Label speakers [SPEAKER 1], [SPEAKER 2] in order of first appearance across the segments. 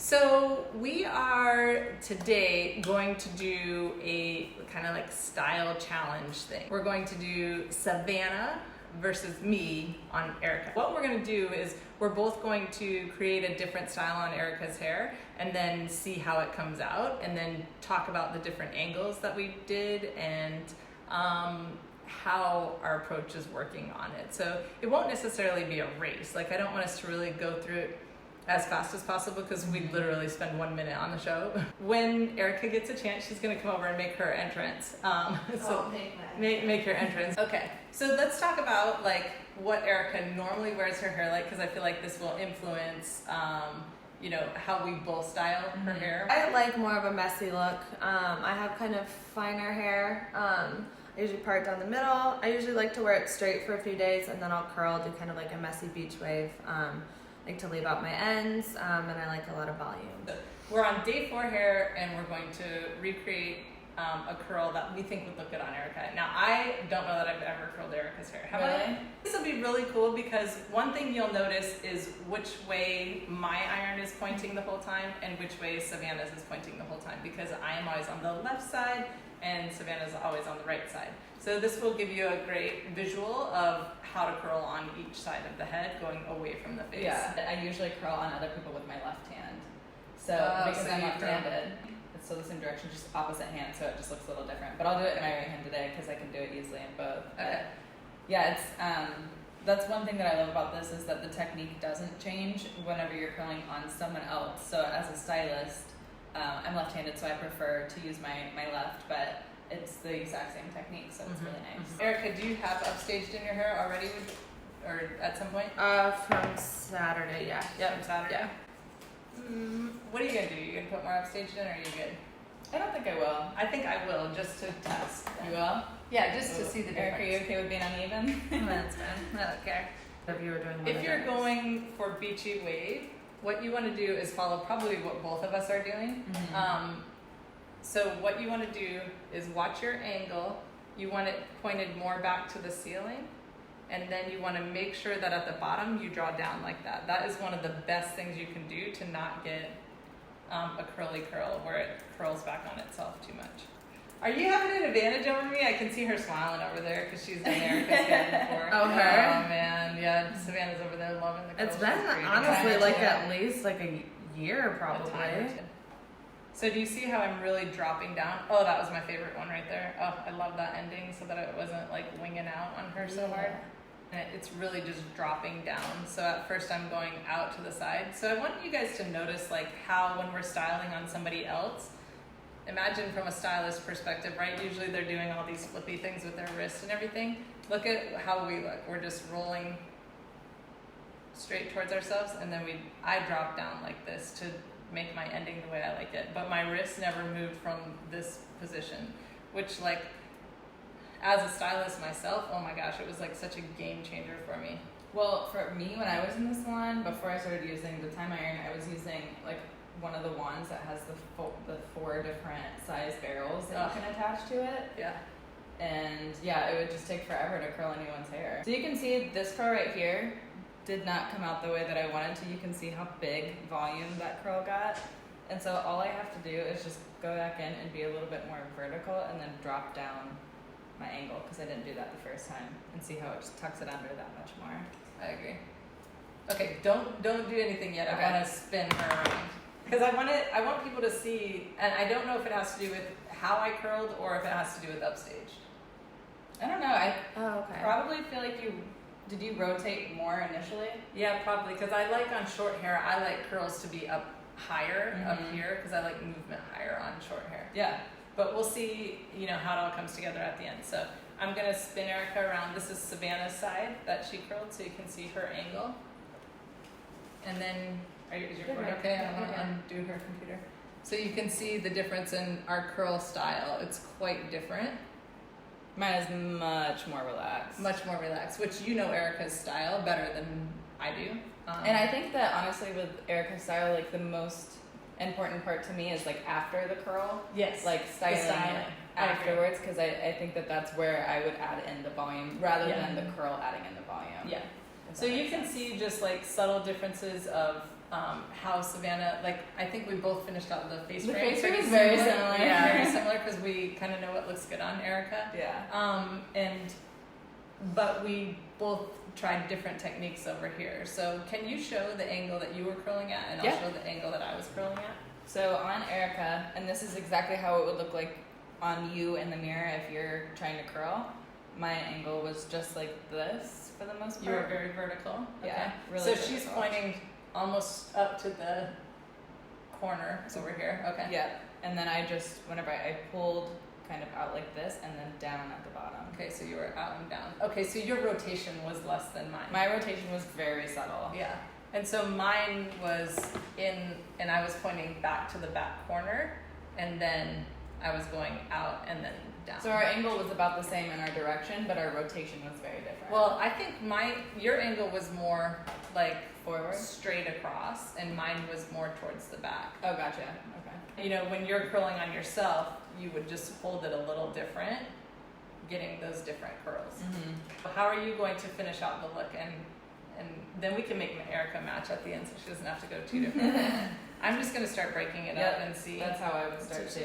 [SPEAKER 1] So we are today going to do a kind of like style challenge thing. We're going to do Savannah versus me on Erica. What we're going to do is we're both going to create a different style on Erica's hair and then see how it comes out and then talk about the different angles that we did and how our approach is working on it. So it won't necessarily be a race. Like, I don't want us to really go through it as fast as possible because we literally spend 1 minute on the show. When Erica gets a chance, she's gonna come over and make her entrance. Make her entrance. Okay, so let's talk about like what Erica normally wears her hair like, because I feel like this will influence you know, how we both style her hair.
[SPEAKER 2] I like more of a messy look. I have kind of finer hair. I usually part down the middle. I usually like to wear it straight for a few days and then I'll curl, do kind of like a messy beach wave. Like to leave out my ends, and I like a lot of volume.
[SPEAKER 1] We're on day 4 hair, and we're going to recreate a curl that we think would look good on Erica. Now, I don't know that I've ever curled Erica's hair. Have I? This will be really cool because one thing you'll notice is which way my iron is pointing the whole time and which way Savannah's is pointing the whole time, because I am always on the left side and Savannah's always on the right side. So this will give you a great visual of how to curl on each side of the head, going away from the face.
[SPEAKER 3] Yeah, I usually curl on other people with my left hand. So because I'm left-handed, it's still the same direction, just opposite hand, so it just looks a little different. But I'll do it in my right hand today because I can do it easily in both.
[SPEAKER 1] Okay.
[SPEAKER 3] Yeah, it's that's one thing that I love about this is that the technique doesn't change whenever you're curling on someone else. So as a stylist, I'm left-handed, so I prefer to use my left, but it's the exact same technique, so it's really nice.
[SPEAKER 1] Erica, do you have upstaged in your hair already, or at some point?
[SPEAKER 2] From Saturday, yeah.
[SPEAKER 1] From Saturday?
[SPEAKER 2] Yeah.
[SPEAKER 1] What are you going to do? You going to put more upstaged in, or are you good?
[SPEAKER 3] I don't think I will.
[SPEAKER 1] I think I will, just to test.
[SPEAKER 3] You will?
[SPEAKER 1] Yeah, just to see the difference.
[SPEAKER 3] Erica, are you okay with being uneven?
[SPEAKER 2] That's fine. I don't care.
[SPEAKER 1] If you're going for beachy wave, what you want to do is follow probably what both of us are doing. So what you want to do is watch your angle. You want it pointed more back to the ceiling. And then you want to make sure that at the bottom you draw down like that. That is one of the best things you can do to not get a curly curl where it curls back on itself too much. Are you having an advantage over me? I can see her smiling over there because she's been Erica's hair before.
[SPEAKER 2] Oh, her?
[SPEAKER 1] Oh, man. Yeah, Savannah's over there loving the curl.
[SPEAKER 2] It's been honestly like at least like a year probably.
[SPEAKER 1] So do you see how I'm really dropping down? Oh, that was my favorite one right there. Oh, I love that ending so that it wasn't like winging out on her so hard. And it's really just dropping down. So at first I'm going out to the side. So I want you guys to notice like how when we're styling on somebody else, imagine from a stylist perspective, right? Usually they're doing all these flippy things with their wrist and everything. Look at how we look. We're just rolling straight towards ourselves, and then I drop down like this to make my ending the way I like it. But my wrist never moved from this position, which like, as a stylist myself, oh my gosh, it was like such a game changer for me.
[SPEAKER 3] Well, for me, when I was in the salon, before I started using the TYME Iron, I was using like one of the wands that has the 4 different size barrels that you can attach to it.
[SPEAKER 1] Yeah.
[SPEAKER 3] And yeah, it would just take forever to curl anyone's hair. So you can see this curl right here did not come out the way that I wanted to. You can see how big volume that curl got. And so all I have to do is just go back in and be a little bit more vertical and then drop down my angle, because I didn't do that the first time, and see how it just tucks it under that much more.
[SPEAKER 1] I agree. Okay, don't do anything yet.
[SPEAKER 3] Okay.
[SPEAKER 1] I want to spin her around. Because I want people to see, and I don't know if it has to do with how I curled or if it has to do with upstaged.
[SPEAKER 3] I don't know. I
[SPEAKER 2] okay.
[SPEAKER 3] probably feel like did you rotate more initially?
[SPEAKER 1] Yeah, probably, because I like on short hair, I like curls to be up higher up here, because I like movement higher on short hair.
[SPEAKER 3] Yeah.
[SPEAKER 1] But we'll see, you know, how it all comes together at the end. So I'm going to spin Erica around. This is Savannah's side that she curled, so you can see her angle. And then, is your cord okay? I'm going to undo her computer. So you can see the difference in our curl style. It's quite different.
[SPEAKER 3] Mine is much more relaxed.
[SPEAKER 1] Much more relaxed, which you know Erica's style better than I do.
[SPEAKER 3] And I think that honestly with Erica's style, like the most important part to me is like after the curl.
[SPEAKER 1] Yes.
[SPEAKER 3] Like styling afterwards, because I think that that's where I would add in the volume rather than the curl adding in the volume.
[SPEAKER 1] Yeah. So you can see just like subtle differences of how Savannah, like, I think we both finished out the face
[SPEAKER 3] The
[SPEAKER 1] frame.
[SPEAKER 3] face frame is very similar.
[SPEAKER 1] Yeah, very similar because we kind of know what looks good on Erica.
[SPEAKER 3] Yeah.
[SPEAKER 1] But we both tried different techniques over here. So can you show the angle that you were curling at, and I'll
[SPEAKER 3] Yeah.
[SPEAKER 1] show the angle that I was curling at?
[SPEAKER 3] So on Erica, and this is exactly how it would look like on you in the mirror if you're trying to curl. My angle was just like this for the most part.
[SPEAKER 1] You were very vertical.
[SPEAKER 3] Yeah, really
[SPEAKER 1] So
[SPEAKER 3] vertical.
[SPEAKER 1] she's pointing almost up to the corner over here. Okay.
[SPEAKER 3] Yeah, and then I just, whenever I pulled kind of out like this and then down at the bottom.
[SPEAKER 1] Okay, so you were out and down. Okay, so your rotation was less than mine.
[SPEAKER 3] My rotation was very subtle.
[SPEAKER 1] Yeah. And so mine was and I was pointing back to the back corner, and then I was going out and then down.
[SPEAKER 3] So our angle was about the same in our direction, but our rotation was very different.
[SPEAKER 1] Well, I think your angle was more like
[SPEAKER 3] forward?
[SPEAKER 1] straight across, and mine was more towards the back.
[SPEAKER 3] Oh, gotcha. Okay.
[SPEAKER 1] You know, when you're curling on yourself, you would just hold it a little different, getting those different curls.
[SPEAKER 3] Mm-hmm.
[SPEAKER 1] How are you going to finish out the look, and then we can make Erica match at the end, so she doesn't have to go too different. I'm just gonna start breaking it up and see.
[SPEAKER 3] That's how I would start too.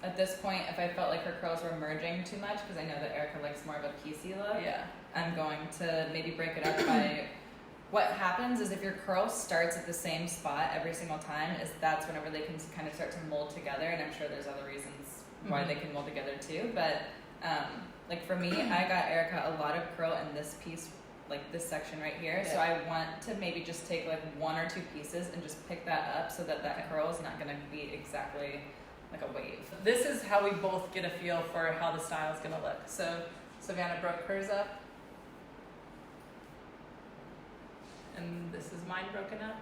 [SPEAKER 3] At this point, if I felt like her curls were merging too much, because I know that Erica likes more of a piecey look,
[SPEAKER 1] Yeah.
[SPEAKER 3] I'm going to maybe break it up by. What happens is if your curl starts at the same spot every single time, is that's whenever they can kind of start to mold together, and I'm sure there's other reasons why they can mold together too. But like for me, I got Erica a lot of curl in this piece, like this section right here.
[SPEAKER 1] Yeah.
[SPEAKER 3] So I want to maybe just take like one or two pieces and just pick that up so that that curl is not going to be exactly like a wave.
[SPEAKER 1] This is how we both get a feel for how the style is gonna look. So Savannah broke hers up, and this is mine broken up.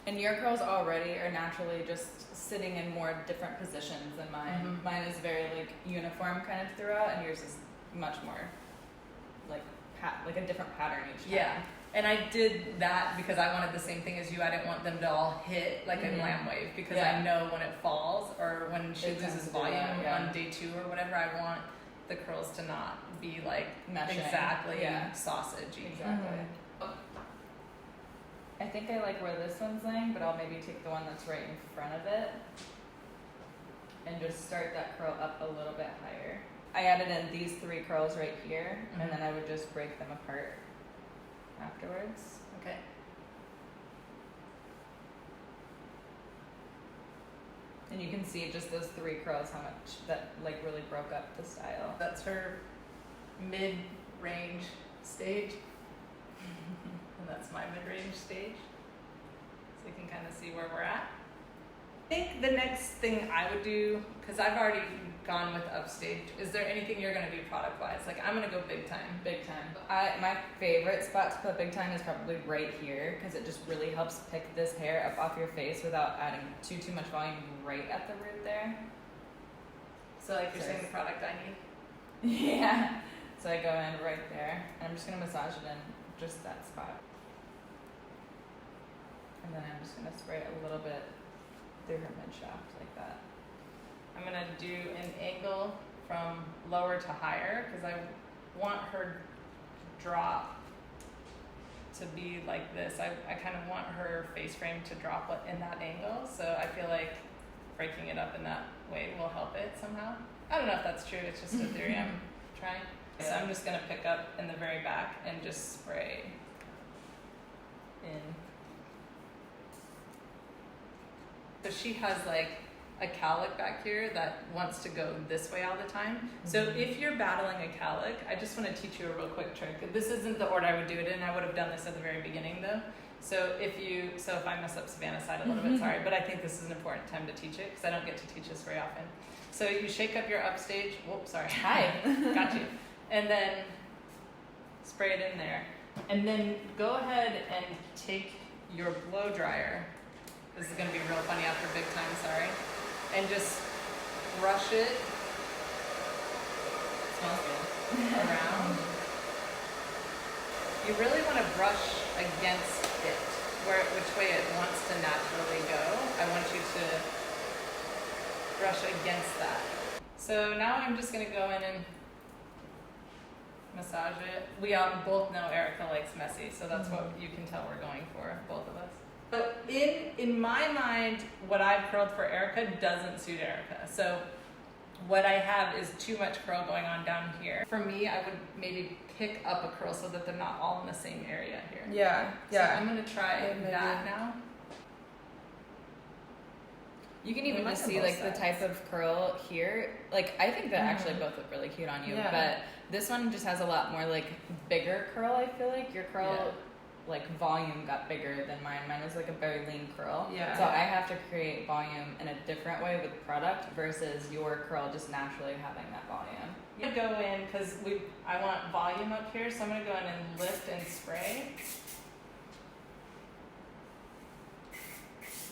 [SPEAKER 3] And your curls already are naturally just sitting in more different positions than mine.
[SPEAKER 1] Mhm.
[SPEAKER 3] Mine is very like uniform kind of throughout, and yours is much more like like a different pattern each time.
[SPEAKER 1] Yeah. And I did that because I wanted the same thing as you. I didn't want them to all hit like a glam wave, because I know when it falls or when she
[SPEAKER 3] It tends
[SPEAKER 1] loses
[SPEAKER 3] to do
[SPEAKER 1] volume
[SPEAKER 3] that, yeah.
[SPEAKER 1] on day 2 or whatever, I want the curls to not be like
[SPEAKER 3] Meshing.
[SPEAKER 1] exactly
[SPEAKER 3] Yeah.
[SPEAKER 1] sausagey.
[SPEAKER 3] Exactly. I think I like where this one's laying, but I'll maybe take the one that's right in front of it and just start that curl up a little bit higher. I added in these 3 curls right here, and then I would just break them apart afterwards.
[SPEAKER 1] Okay.
[SPEAKER 3] And you can see just those 3 curls, how much that like really broke up the style.
[SPEAKER 1] That's her mid-range stage. And that's my mid-range stage. So you can kind of see where we're at. I think the next thing I would do, because I've already gone with upstage, is there anything you're going to do product-wise? Like, I'm going to go big time.
[SPEAKER 3] Big time. My favorite spot to put big time is probably right here, because it just really helps pick this hair up off your face without adding too much volume right at the root there.
[SPEAKER 1] So like you're saying the product I need?
[SPEAKER 3] Yeah. So I go in right there, and I'm just going to massage it in just that spot. And then I'm just going to spray it a little bit through her mid shaft like that.
[SPEAKER 1] I'm going to do an angle from lower to higher, because I want her drop to be like this. I kind of want her face frame to drop in that angle, so I feel like breaking it up in that way will help it somehow. I don't know if that's true, it's just a theory I'm trying. So I'm just going to pick up in the very back and just spray in. So she has like a cowlick back here that wants to go this way all the time. So if you're battling a cowlick, I just want to teach you a real quick trick. This isn't the order I would do it in. I would have done this at the very beginning though. So if I mess up Savannah's side a little bit, sorry, but I think this is an important time to teach it because I don't get to teach this very often. So you shake up your upstage. Whoops, sorry.
[SPEAKER 3] Hi.
[SPEAKER 1] Got you. And then spray it in there. And then go ahead and take your blow dryer. This is going to be real funny after big time, sorry. And just brush it
[SPEAKER 3] Smells good.
[SPEAKER 1] around. You really want to brush against it, which way it wants to naturally go. I want you to brush against that. So now I'm just going to go in and massage it. We both know Erica likes messy, so that's what you can tell we're going for, both of us. But in my mind, what I've curled for Erica doesn't suit Erica. So what I have is too much curl going on down here. For me, I would maybe pick up a curl so that they're not all in the same area here.
[SPEAKER 2] Yeah,
[SPEAKER 1] So I'm gonna try that now.
[SPEAKER 3] You can even just see like the type of curl here. Like I think that actually both look really cute on you, but this one just has a lot more like bigger curl. I feel like your curl like volume got bigger than mine. Mine was like a very lean curl.
[SPEAKER 2] Yeah.
[SPEAKER 3] So I have to create volume in a different way with product versus your curl just naturally having that volume.
[SPEAKER 1] I'm gonna go in because I want volume up here, so I'm gonna go in and lift and spray.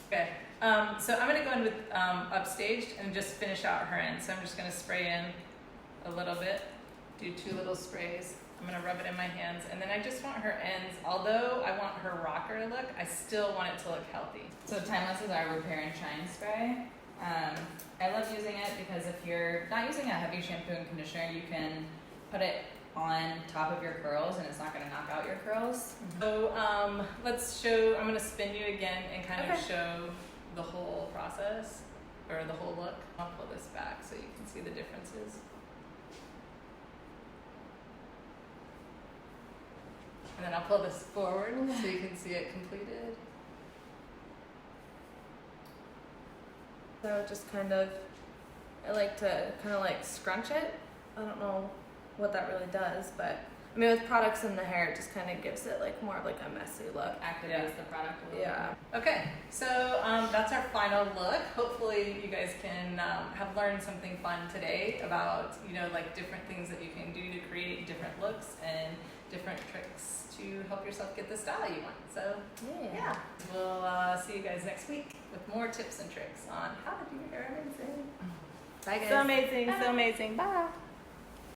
[SPEAKER 1] Okay. So I'm gonna go in with upstaged and just finish out her end. So I'm just gonna spray in a little bit, do 2 little sprays. I'm gonna rub it in my hands, and then I just want her ends. Although I want her rocker to look, I still want it to look healthy.
[SPEAKER 3] So Timeless is our repair and shine spray. I love using it because if you're not using a heavy shampoo and conditioner, you can put it on top of your curls and it's not going to knock out your curls.
[SPEAKER 1] So let's show, I'm going to spin you again and kind of show the whole process, or the whole look. I'll pull this back so you can see the differences. And then I'll pull this forward so you can see it completed.
[SPEAKER 2] So just kind of, I like to kind of like scrunch it. I don't know what that really does, but I mean with products in the hair, it just kind of gives it like more of like a messy look.
[SPEAKER 3] Activates the product a little bit.
[SPEAKER 1] Okay, so that's our final look. Hopefully you guys can have learned something fun today about, you know, like different things that you can do to create different looks and different tricks to help yourself get the style you want. So yeah, we'll see you guys next week with more tips and tricks on how to do your hair amazing.
[SPEAKER 2] Bye guys.
[SPEAKER 1] So amazing, so amazing. Bye.